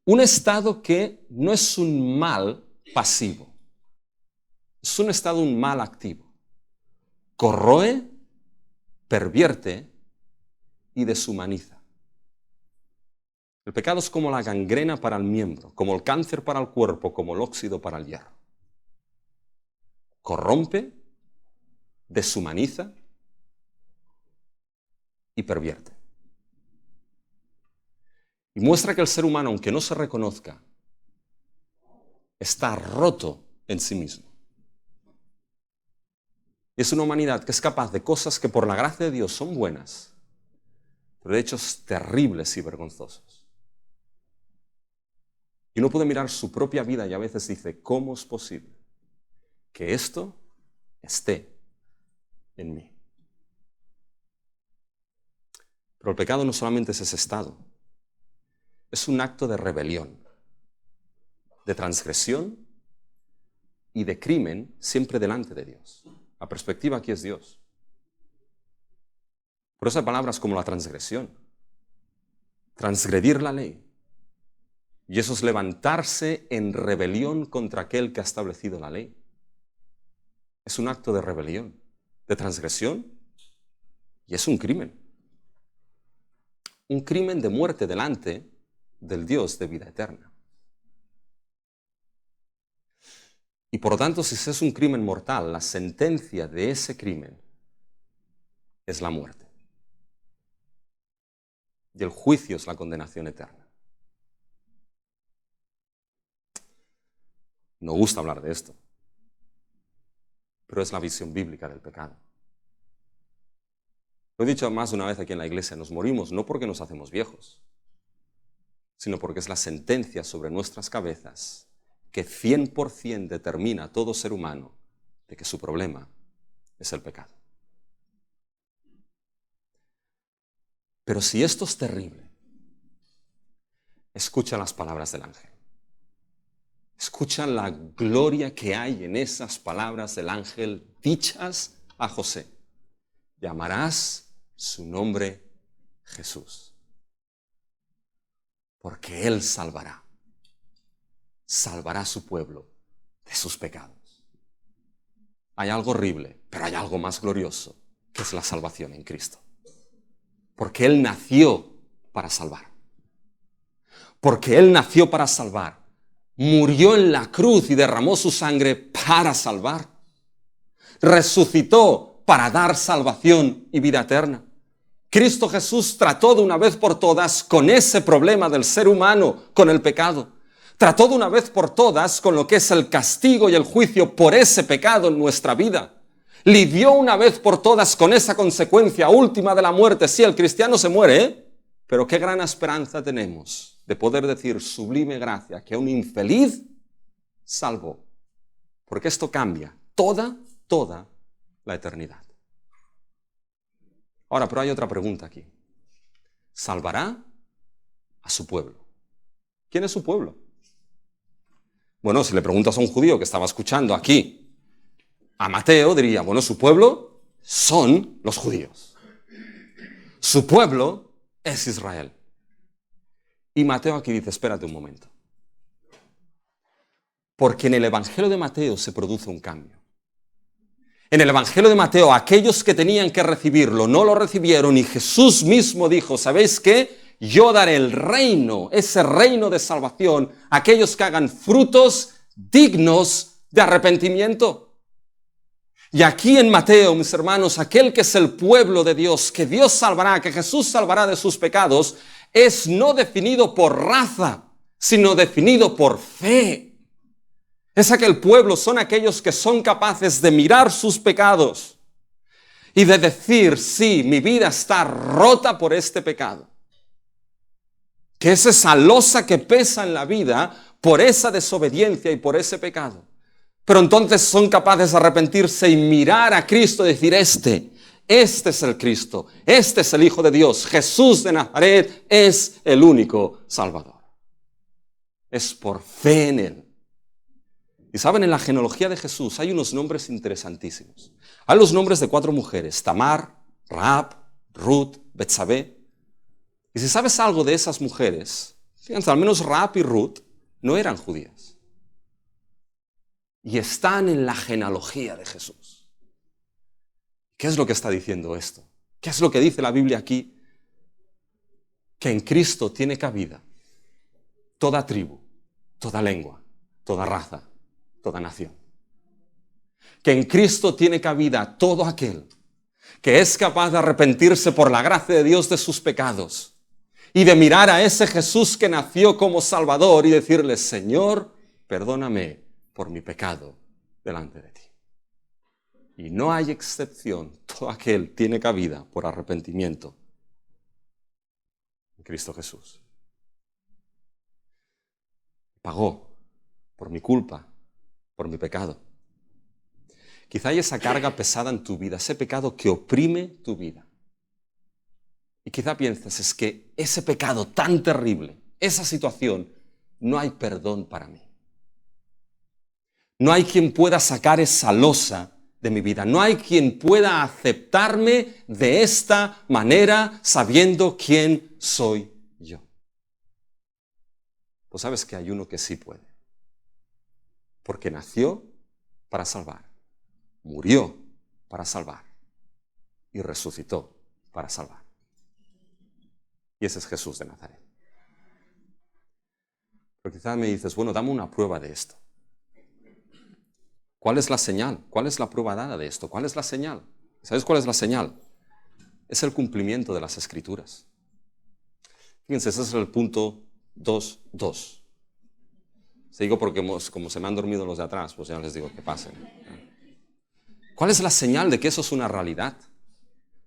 Un estado que no es un mal pasivo. Es un estado, un mal activo. Corroe, pervierte y deshumaniza. El pecado es como la gangrena para el miembro, como el cáncer para el cuerpo, como el óxido para el hierro. Corrompe, deshumaniza y pervierte. Y muestra que el ser humano, aunque no se reconozca, está roto en sí mismo. Es una humanidad que es capaz de cosas que por la gracia de Dios son buenas, pero de hechos terribles y vergonzosos. Y uno puede mirar su propia vida y a veces dice, ¿cómo es posible que esto esté en mí? Pero el pecado no solamente es ese estado, es un acto de rebelión, de transgresión y de crimen siempre delante de Dios. La perspectiva aquí es Dios. Por eso hay palabras como la transgresión, transgredir la ley. Y eso es levantarse en rebelión contra aquel que ha establecido la ley. Es un acto de rebelión, de transgresión, y es un crimen. Un crimen de muerte delante del Dios de vida eterna. Y por lo tanto, si es un crimen mortal, la sentencia de ese crimen es la muerte. y el juicio es la condenación eterna. No gusta hablar de esto, pero es la visión bíblica del pecado. Lo he dicho más de una vez aquí en la iglesia, nos morimos no porque nos hacemos viejos, sino porque es la sentencia sobre nuestras cabezas que 100% determina a todo ser humano de que su problema es el pecado. Pero si esto es terrible, escucha las palabras del ángel. Escucha la gloria que hay en esas palabras del ángel dichas a José. Llamarás su nombre Jesús, porque Él salvará a su pueblo de sus pecados. Hay algo horrible, pero hay algo más glorioso, que es la salvación en Cristo. Porque Él nació para salvar. Porque Él nació para salvar. Murió en la cruz y derramó su sangre para salvar. Resucitó para dar salvación y vida eterna. Cristo Jesús trató de una vez por todas con ese problema del ser humano, con el pecado. Trató de una vez por todas con lo que es el castigo y el juicio por ese pecado en nuestra vida. Lidió una vez por todas con esa consecuencia última de la muerte. Sí, el cristiano se muere, pero qué gran esperanza tenemos de poder decir sublime gracia que a un infeliz salvó. Porque esto cambia toda la eternidad. Ahora, pero hay otra pregunta aquí. ¿Salvará a su pueblo? ¿Quién es su pueblo? Bueno, si le preguntas a un judío que estaba escuchando aquí a Mateo, diría, bueno, su pueblo son los judíos. Su pueblo es Israel. Y Mateo aquí dice, espérate un momento. Porque en el Evangelio de Mateo se produce un cambio. En el Evangelio de Mateo, aquellos que tenían que recibirlo no lo recibieron y Jesús mismo dijo, ¿sabéis qué? Yo daré el reino, ese reino de salvación, a aquellos que hagan frutos dignos de arrepentimiento. Y aquí en Mateo, mis hermanos, aquel que es el pueblo de Dios, que Dios salvará, que Jesús salvará de sus pecados, es no definido por raza, sino definido por fe. Es aquel pueblo, son aquellos que son capaces de mirar sus pecados y de decir, sí, mi vida está rota por este pecado. Que es esa losa que pesa en la vida por esa desobediencia y por ese pecado. Pero entonces son capaces de arrepentirse y mirar a Cristo y decir, este es el Cristo, este es el Hijo de Dios, Jesús de Nazaret es el único Salvador. Es por fe en Él. Y saben, en la genealogía de Jesús hay unos nombres interesantísimos. Hay los nombres de 4 mujeres, Tamar, Rahab, Ruth, Betsabé. Y si sabes algo de esas mujeres, fíjense, al menos Rahab y Ruth no eran judías. Y están en la genealogía de Jesús. ¿Qué es lo que está diciendo esto? ¿Qué es lo que dice la Biblia aquí? Que en Cristo tiene cabida toda tribu, toda lengua, toda raza, toda nación. Que en Cristo tiene cabida todo aquel que es capaz de arrepentirse por la gracia de Dios de sus pecados y de mirar a ese Jesús que nació como Salvador y decirle, Señor, perdóname por mi pecado delante de ti. Y no hay excepción, todo aquel tiene cabida por arrepentimiento en Cristo Jesús. Pagó por mi culpa, por mi pecado. Quizá hay esa carga pesada en tu vida, ese pecado que oprime tu vida. Y quizá pienses, es que ese pecado tan terrible, esa situación, no hay perdón para mí. No hay quien pueda sacar esa losa de mi vida. No hay quien pueda aceptarme de esta manera sabiendo quién soy yo. Pues sabes que hay uno que sí puede. Porque nació para salvar, murió para salvar y resucitó para salvar. Y ese es Jesús de Nazaret. Pero quizás me dices, bueno, dame una prueba de esto. ¿Cuál es la señal? ¿Cuál es la prueba dada de esto? ¿Cuál es la señal? ¿Sabes cuál es la señal? Es el cumplimiento de las Escrituras. Fíjense, ese es el punto 2.2. Se digo porque como se me han dormido los de atrás, pues ya les digo que pasen. ¿Cuál es la señal de que eso es una realidad?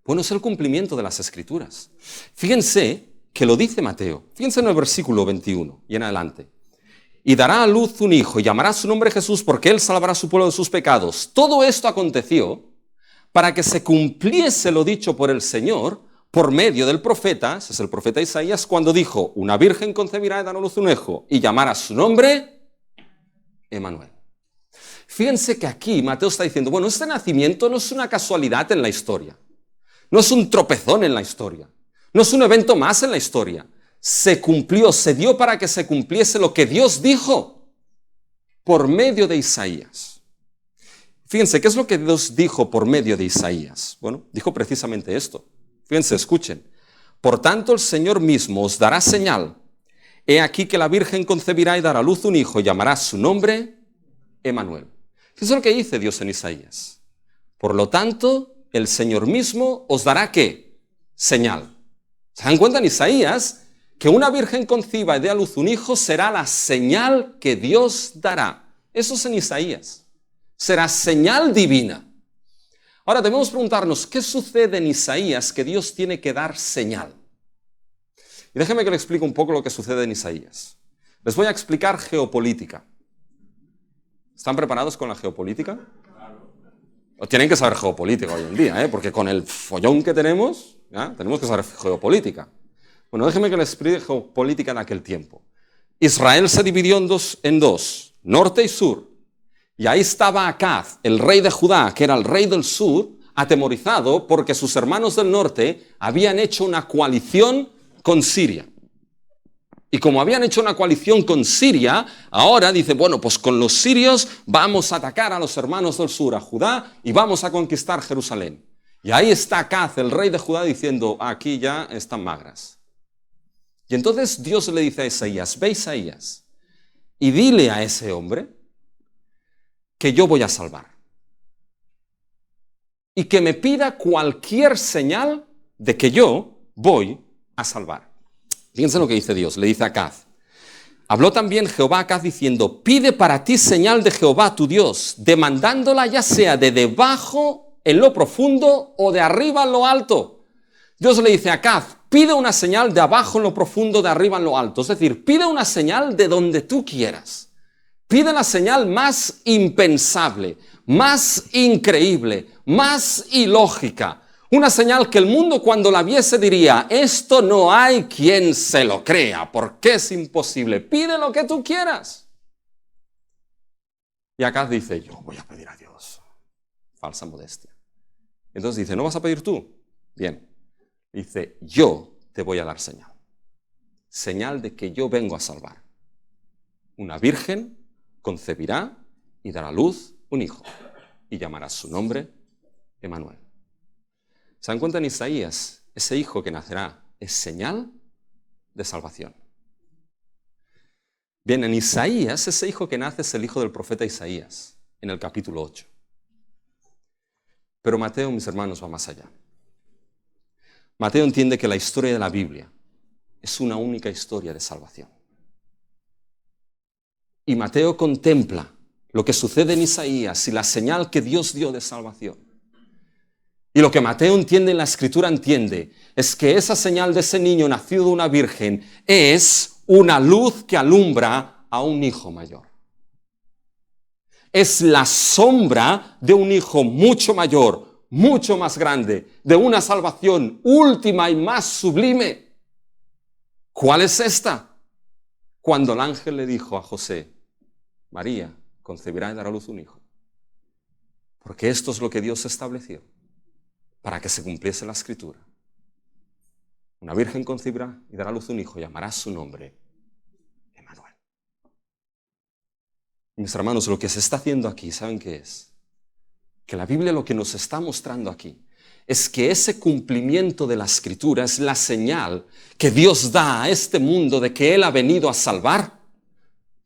Bueno, es el cumplimiento de las Escrituras. Fíjense que lo dice Mateo. Fíjense en el versículo 21 y en adelante. Y dará a luz un hijo y llamará su nombre Jesús porque él salvará a su pueblo de sus pecados. Todo esto aconteció para que se cumpliese lo dicho por el Señor por medio del profeta, ese es el profeta Isaías, cuando dijo, una virgen concebirá y dará a luz un hijo y llamará su nombre Emmanuel. Fíjense que aquí Mateo está diciendo, bueno, este nacimiento no es una casualidad en la historia. No es un tropezón en la historia. No es un evento más en la historia. Se cumplió, se dio para que se cumpliese lo que Dios dijo por medio de Isaías. Fíjense, ¿qué es lo que Dios dijo por medio de Isaías? Bueno, dijo precisamente esto. Fíjense, escuchen. Por tanto, el Señor mismo os dará señal. He aquí que la Virgen concebirá y dará a luz un hijo y llamará su nombre Emmanuel. Eso es lo que dice Dios en Isaías. Por lo tanto, el Señor mismo os dará ¿qué? Señal. ¿Se dan cuenta en Isaías? Que una virgen conciba y dé a luz un hijo será la señal que Dios dará. Eso es en Isaías. Será señal divina. Ahora debemos preguntarnos, ¿qué sucede en Isaías que Dios tiene que dar señal? Y déjenme que le explique un poco lo que sucede en Isaías. Les voy a explicar geopolítica. ¿Están preparados con la geopolítica? Tienen que saber geopolítica hoy en día, porque con el follón que tenemos, tenemos que saber geopolítica. Bueno, déjenme que les explique geopolítica en aquel tiempo. Israel se dividió en dos, norte y sur. Y ahí estaba Acaz, el rey de Judá, que era el rey del sur, atemorizado porque sus hermanos del norte habían hecho una coalición con Siria. Y como habían hecho una coalición con Siria, ahora dice, bueno, pues con los sirios vamos a atacar a los hermanos del sur, a Judá, y vamos a conquistar Jerusalén. Y ahí está Acaz, el rey de Judá, diciendo, aquí ya están magras. Y entonces Dios le dice a Isaías, ve Isaías, y dile a ese hombre que yo voy a salvar. Y que me pida cualquier señal de que yo voy a salvar. Fíjense lo que dice Dios, le dice a Acaz. Habló también Jehová a Acaz diciendo, pide para ti señal de Jehová tu Dios, demandándola ya sea de debajo en lo profundo o de arriba en lo alto. Dios le dice a Acaz, pide una señal de abajo en lo profundo, de arriba en lo alto. Es decir, pide una señal de donde tú quieras. Pide la señal más impensable, más increíble, más ilógica. Una señal que el mundo cuando la viese diría, esto no hay quien se lo crea, porque es imposible. Pide lo que tú quieras. Y Acaz dice, yo voy a pedir a Dios. Falsa modestia. Entonces dice, ¿no vas a pedir tú? Bien. Dice, yo te voy a dar señal. Señal de que yo vengo a salvar. Una virgen concebirá y dará a luz un hijo. Y llamará su nombre Emmanuel. ¿Se dan cuenta en Isaías? Ese hijo que nacerá es señal de salvación. Bien, en Isaías, ese hijo que nace es el hijo del profeta Isaías, en el capítulo 8. Pero Mateo, mis hermanos, va más allá. Mateo entiende que la historia de la Biblia es una única historia de salvación. Y Mateo contempla lo que sucede en Isaías y la señal que Dios dio de salvación. Y lo que Mateo entiende en la Escritura entiende es que esa señal de ese niño nacido de una virgen es una luz que alumbra a un hijo mayor. Es la sombra de un hijo mucho mayor, mucho más grande, de una salvación última y más sublime. ¿Cuál es esta? Cuando el ángel le dijo a José, María concebirá y dará a luz un hijo. Porque esto es lo que Dios estableció para que se cumpliese la Escritura. Una virgen concebirá y dará a luz un hijo, llamará su nombre Emmanuel. Mis hermanos, lo que se está haciendo aquí, ¿saben qué es? Que la Biblia lo que nos está mostrando aquí es que ese cumplimiento de la Escritura es la señal que Dios da a este mundo de que Él ha venido a salvar.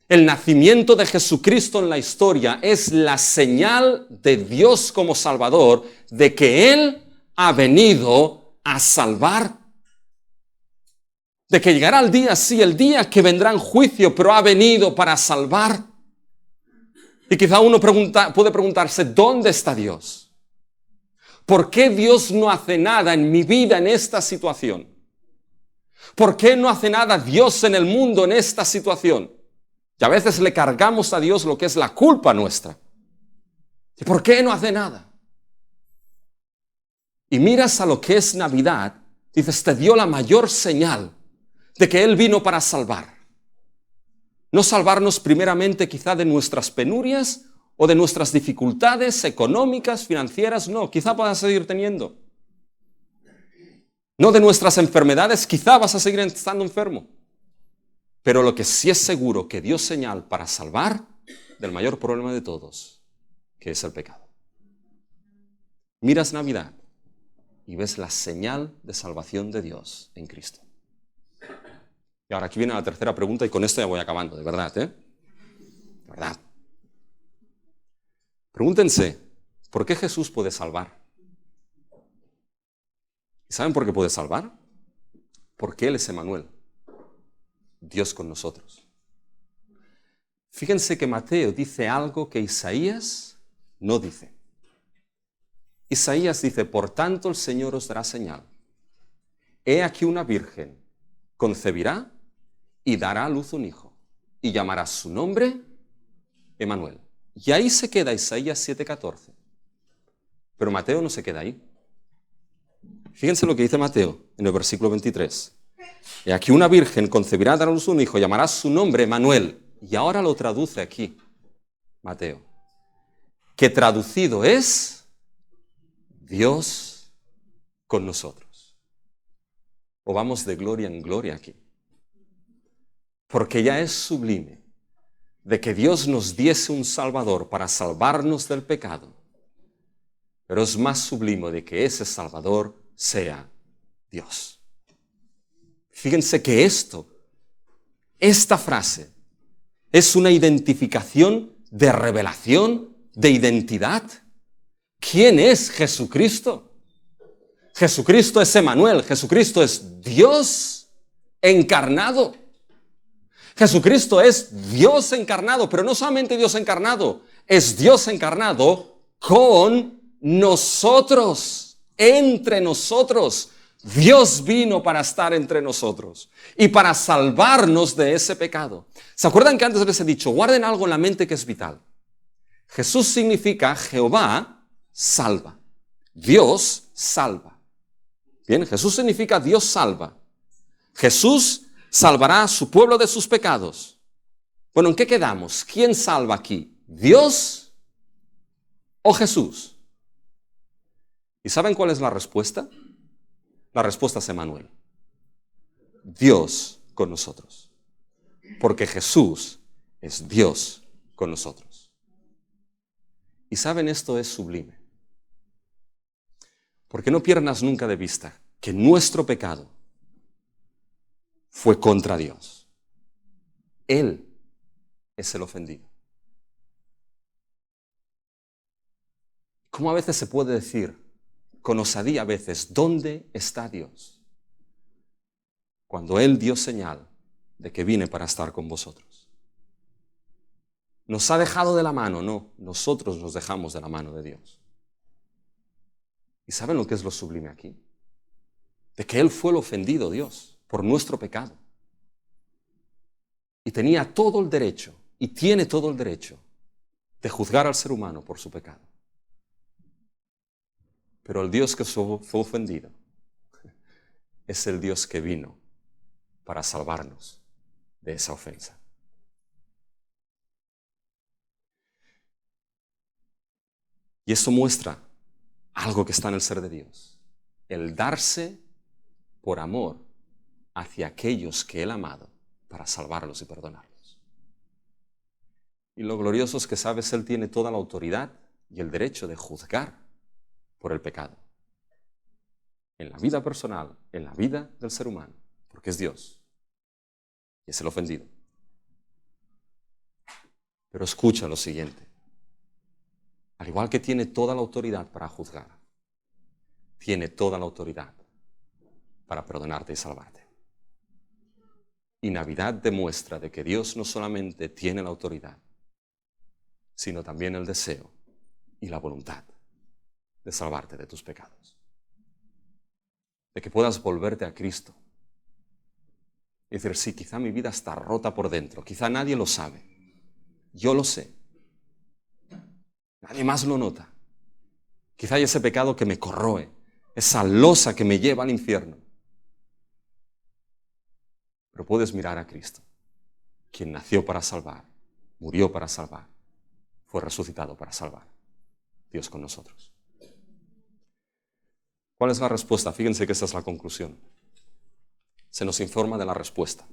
El nacimiento de Jesucristo en la historia es la señal de Dios como Salvador, de que Él ha venido a salvar. De que llegará el día, sí, el día que vendrá en juicio, pero ha venido para salvar. Y quizá uno puede preguntarse, ¿dónde está Dios? ¿Por qué Dios no hace nada en mi vida en esta situación? ¿Por qué no hace nada Dios en el mundo en esta situación? Y a veces le cargamos a Dios lo que es la culpa nuestra. ¿Y por qué no hace nada? Y miras a lo que es Navidad, dices, te dio la mayor señal de que Él vino para salvar. No salvarnos primeramente quizá de nuestras penurias o de nuestras dificultades económicas, financieras, no, quizá vas a seguir teniendo. No de nuestras enfermedades, quizá vas a seguir estando enfermo. Pero lo que sí es seguro que dio señal para salvar del mayor problema de todos, que es el pecado. Miras Navidad y ves la señal de salvación de Dios en Cristo. Y ahora aquí viene la tercera pregunta y con esto ya voy acabando, de verdad, ¿eh? De verdad. Pregúntense, ¿por qué Jesús puede salvar? ¿Y saben por qué puede salvar? Porque Él es Emmanuel, Dios con nosotros. Fíjense que Mateo dice algo que Isaías no dice. Isaías dice, por tanto el Señor os dará señal. He aquí una virgen concebirá y dará a luz un hijo, y llamará su nombre Emmanuel. Y ahí se queda Isaías 7:14. Pero Mateo no se queda ahí. Fíjense lo que dice Mateo en el versículo 23. He aquí una virgen concebirá, dará a luz un hijo, llamará su nombre Emmanuel. Y ahora lo traduce aquí, Mateo. Que traducido es Dios con nosotros. O vamos de gloria en gloria aquí. Porque ya es sublime de que Dios nos diese un Salvador para salvarnos del pecado. Pero es más sublime de que ese Salvador sea Dios. Fíjense que esta frase, es una identificación de revelación, de identidad. ¿Quién es Jesucristo? Jesucristo es Emmanuel, Jesucristo es Dios encarnado. Jesucristo es Dios encarnado, pero no solamente Dios encarnado, es Dios encarnado con nosotros, entre nosotros. Dios vino para estar entre nosotros y para salvarnos de ese pecado. ¿Se acuerdan que antes les he dicho, guarden algo en la mente que es vital? Jesús significa Jehová salva. Dios salva. Bien, Jesús significa Dios salva. Jesús salvará a su pueblo de sus pecados. Bueno, ¿en qué quedamos? ¿Quién salva aquí? ¿Dios o Jesús? ¿Y saben cuál es la respuesta? La respuesta es Emmanuel. Dios con nosotros. Porque Jesús es Dios con nosotros. Y saben, esto es sublime. Porque no pierdas nunca de vista que nuestro pecado fue contra Dios. Él es el ofendido. ¿Cómo a veces se puede decir, con osadía a veces, ¿dónde está Dios? Cuando Él dio señal de que vine para estar con vosotros. ¿Nos ha dejado de la mano? No, nosotros nos dejamos de la mano de Dios. ¿Y saben lo que es lo sublime aquí? De que Él fue el ofendido, Dios, por nuestro pecado. Y tenía todo el derecho, y tiene todo el derecho, de juzgar al ser humano por su pecado. Pero el Dios que fue ofendido es el Dios que vino para salvarnos de esa ofensa. Y esto muestra algo que está en el ser de Dios. El darse por amor hacia aquellos que Él ha amado para salvarlos y perdonarlos. Y lo glorioso es que, sabes, Él tiene toda la autoridad y el derecho de juzgar por el pecado. En la vida personal, en la vida del ser humano, porque es Dios y es el ofendido. Pero escucha lo siguiente. Al igual que tiene toda la autoridad para juzgar, tiene toda la autoridad para perdonarte y salvarte. Y Navidad demuestra de que Dios no solamente tiene la autoridad, sino también el deseo y la voluntad de salvarte de tus pecados. De que puedas volverte a Cristo. Y decir, sí, quizá mi vida está rota por dentro, quizá nadie lo sabe. Yo lo sé. Nadie más lo nota. Quizá hay ese pecado que me corroe, esa losa que me lleva al infierno. Pero puedes mirar a Cristo, quien nació para salvar, murió para salvar, fue resucitado para salvar. Dios con nosotros. ¿Cuál es la respuesta? Fíjense que esta es la conclusión. Se nos informa de la respuesta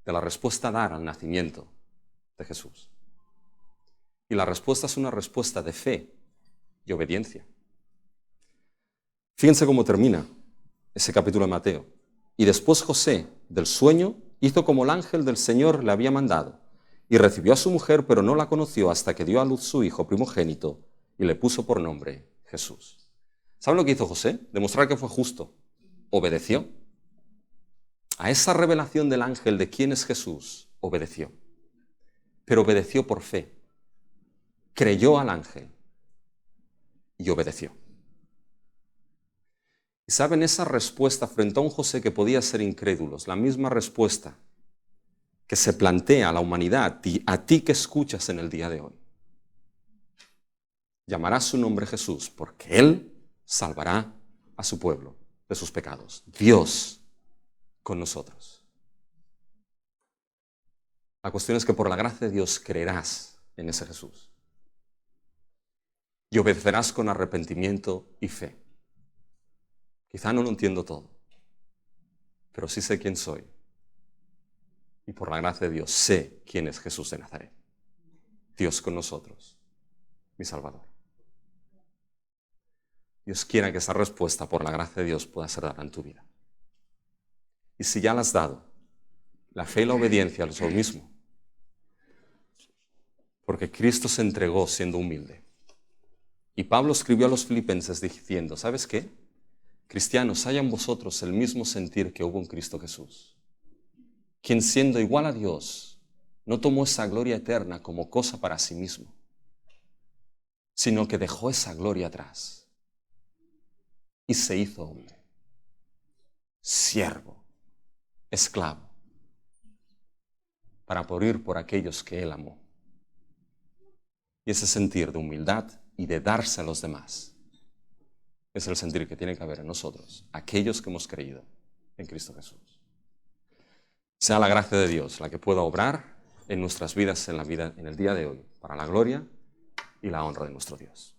a dar al nacimiento de Jesús. Y la respuesta es una respuesta de fe y obediencia. Fíjense cómo termina ese capítulo de Mateo. Y después José, del sueño, hizo como el ángel del Señor le había mandado, y recibió a su mujer, pero no la conoció hasta que dio a luz su hijo primogénito, y le puso por nombre Jesús. ¿Saben lo que hizo José? Demostrar que fue justo. Obedeció. A esa revelación del ángel de quién es Jesús, obedeció. Pero obedeció por fe. Creyó al ángel y obedeció. Y saben, esa respuesta frente a un José que podía ser incrédulo, la misma respuesta que se plantea a la humanidad, a ti que escuchas en el día de hoy. Llamarás su nombre Jesús porque Él salvará a su pueblo de sus pecados. Dios con nosotros. La cuestión es que por la gracia de Dios creerás en ese Jesús. Y obedecerás con arrepentimiento y fe. Quizá no lo entiendo todo, pero sí sé quién soy. Y por la gracia de Dios sé quién es Jesús de Nazaret. Dios con nosotros, mi Salvador. Dios quiera que esa respuesta por la gracia de Dios pueda ser dada en tu vida. Y si ya la has dado, la fe y la obediencia es lo mismo. Porque Cristo se entregó siendo humilde. Y Pablo escribió a los filipenses diciendo, ¿sabes qué? Cristianos, haya en vosotros el mismo sentir que hubo en Cristo Jesús, quien siendo igual a Dios, no tomó esa gloria eterna como cosa para sí mismo, sino que dejó esa gloria atrás y se hizo hombre, siervo, esclavo, para morir por aquellos que Él amó. Y ese sentir de humildad y de darse a los demás es el sentir que tiene que haber en nosotros, aquellos que hemos creído en Cristo Jesús. Sea la gracia de Dios la que pueda obrar en nuestras vidas, en el día de hoy, para la gloria y la honra de nuestro Dios.